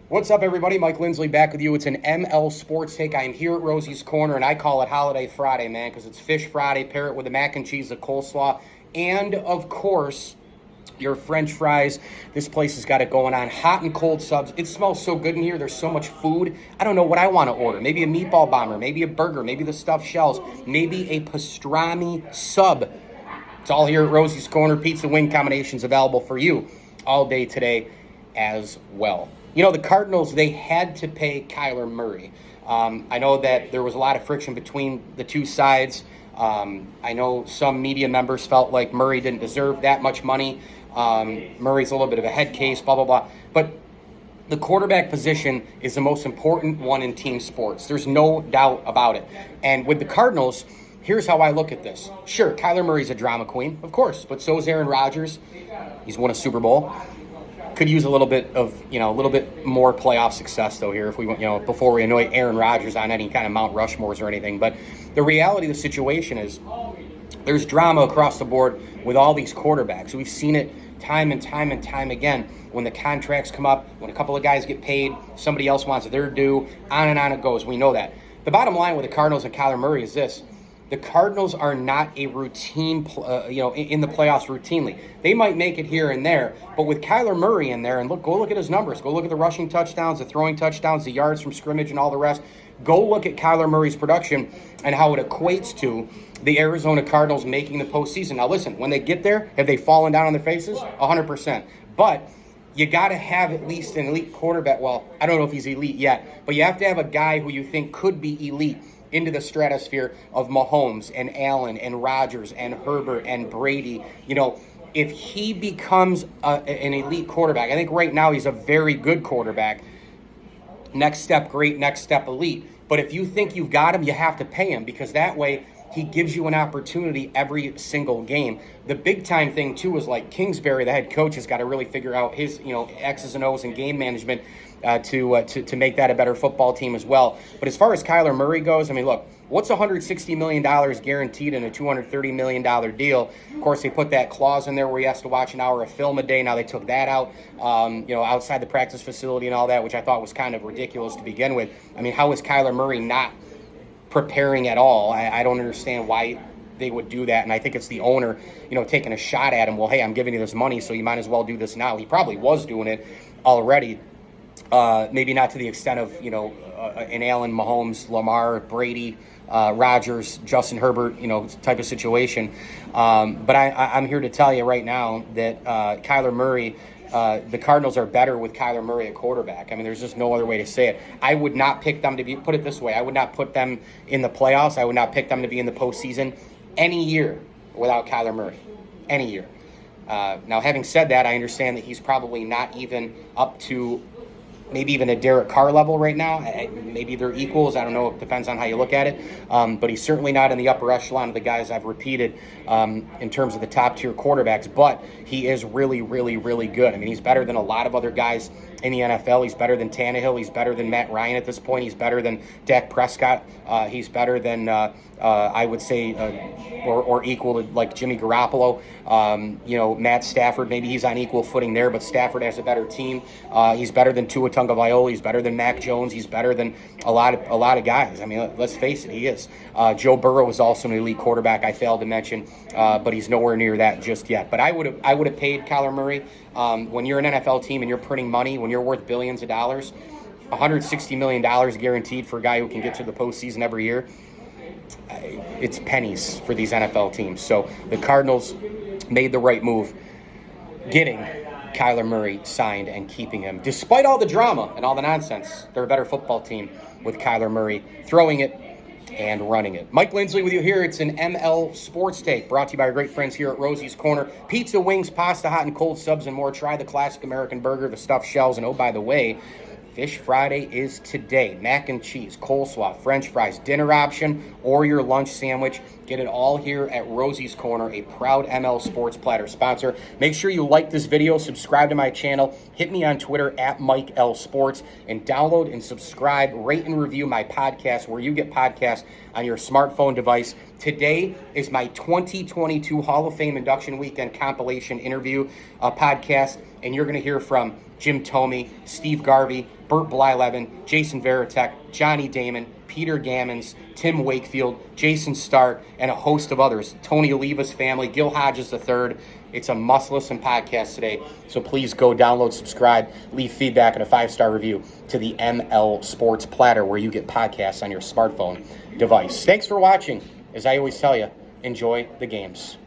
What's up, everybody? Mike Lindsley back with you. It's an ML Sports Take. I am here at Rosie's Corner, and I call it Holiday Friday, man, because it's Fish Friday. Pair it with the mac and cheese, the coleslaw, and, of course, your French fries. This place has got it going on. Hot and cold subs. It smells so good in here. There's so much food. I don't know what I want to order. Maybe a meatball bomber, maybe a burger, maybe the stuffed shells, maybe a pastrami sub. It's all here at Rosie's Corner. Pizza wing combinations available for you all day today as well. You know, the Cardinals, they had to pay Kyler Murray. I know that there was a lot of friction between the two sides. I know some media members felt like Murray didn't deserve that much money. Murray's a little bit of a head case, blah, blah, blah. But the quarterback position is the most important one in team sports. There's no doubt about it. And with the Cardinals, here's how I look at this. Sure, Kyler Murray's a drama queen, of course, but so is Aaron Rodgers. He's won a Super Bowl. Could use a little bit of, a little bit more playoff success, though, here, if we, before we annoy Aaron Rodgers on any kind of Mount Rushmores or anything. But the reality of the situation is there's drama across the board with all these quarterbacks. We've seen it time and time and time again. When the contracts come up, when a couple of guys get paid, somebody else wants their due, on and on it goes. We know that. The bottom line with the Cardinals and Kyler Murray is this. The Cardinals are not a routine, in the playoffs routinely. They might make it here and there, but with Kyler Murray in there, and go look at his numbers. Go look at the rushing touchdowns, the throwing touchdowns, the yards from scrimmage, and all the rest. Go look at Kyler Murray's production and how it equates to the Arizona Cardinals making the postseason. Now, listen, when they get there, have they fallen down on their faces? 100%. But you got to have at least an elite quarterback. Well, I don't know if he's elite yet, but you have to have a guy who you think could be elite into the stratosphere of Mahomes and Allen and Rodgers and Herbert and Brady. If he becomes an elite quarterback, I think right now he's a very good quarterback. Next step, great. Next step, elite. But if you think you've got him, you have to pay him, because that way he gives you an opportunity every single game. The big-time thing, too, is like Kingsbury, the head coach, has got to really figure out his, X's and O's and game management to make that a better football team as well. But as far as Kyler Murray goes, I mean, look, what's $160 million guaranteed in a $230 million deal? Of course, they put that clause in there where he has to watch an hour of film a day. Now they took that out, outside the practice facility and all that, which I thought was kind of ridiculous to begin with. I mean, how is Kyler Murray not preparing at all? I don't understand why they would do that. And I think it's the owner, taking a shot at him. Well, hey, I'm giving you this money, so you might as well do this now. He probably was doing it already. Maybe not to the extent of, an Allen, Mahomes, Lamar, Brady, Rodgers, Justin Herbert, type of situation. But I'm here to tell you right now that Kyler Murray, the Cardinals are better with Kyler Murray at quarterback. I mean, there's just no other way to say it. I would not pick them to be, put it this way, I would not put them in the playoffs. I would not pick them to be in the postseason any year without Kyler Murray. Any year. Now, having said that, I understand that he's probably not even up to maybe even a Derek Carr level right now. Maybe they're equals. I don't know. It depends on how you look at it. But he's certainly not in the upper echelon of the guys I've repeated in terms of the top-tier quarterbacks. But he is really, really, really good. I mean, he's better than a lot of other guys in the NFL. He's better than Tannehill. He's better than Matt Ryan at this point. He's better than Dak Prescott. He's better than, I would say, or equal to, like, Jimmy Garoppolo. Matt Stafford, maybe he's on equal footing there, but Stafford has a better team. He's better than Tua Tagovailoa. He's better than Mac Jones. He's better than a lot of guys. I mean, let's face it, he is. Joe Burrow is also an elite quarterback. I failed to mention, but he's nowhere near that just yet. But I would have paid Kyler Murray. When you're an NFL team and you're printing money, when you're worth billions of dollars, $160 million guaranteed for a guy who can get to the postseason every year, it's pennies for these NFL teams. So the Cardinals made the right move getting Kyler Murray signed and keeping him. Despite all the drama and all the nonsense, they're a better football team with Kyler Murray throwing it and running it. Mike Lindsley with you here. It's an ML Sports Take brought to you by our great friends here at Rosie's Corner. Pizza, wings, pasta, hot and cold subs, and more. Try the classic American burger, the stuffed shells, and oh, by the way, Fish Friday is today. Mac and cheese, coleslaw, French fries, dinner option, or your lunch sandwich. Get it all here at Rosie's Corner, a proud ML Sports Platter sponsor. Make sure you like this video, subscribe to my channel, hit me on Twitter at Mike L Sports, and download and subscribe, rate and review my podcast where you get podcasts on your smartphone device. Today is my 2022 Hall of Fame Induction Weekend compilation interview podcast, and you're going to hear from Jim Thome, Steve Garvey, Burt Blyleven, Jason Varitek, Johnny Damon, Peter Gammons, Tim Wakefield, Jason Stark, and a host of others. Tony Oliva's family, Gil Hodges III. It's a must-listen podcast today, so please go download, subscribe, leave feedback, and a 5-star review to the ML Sports Platter where you get podcasts on your smartphone device. Thanks for watching. As I always tell you, enjoy the games.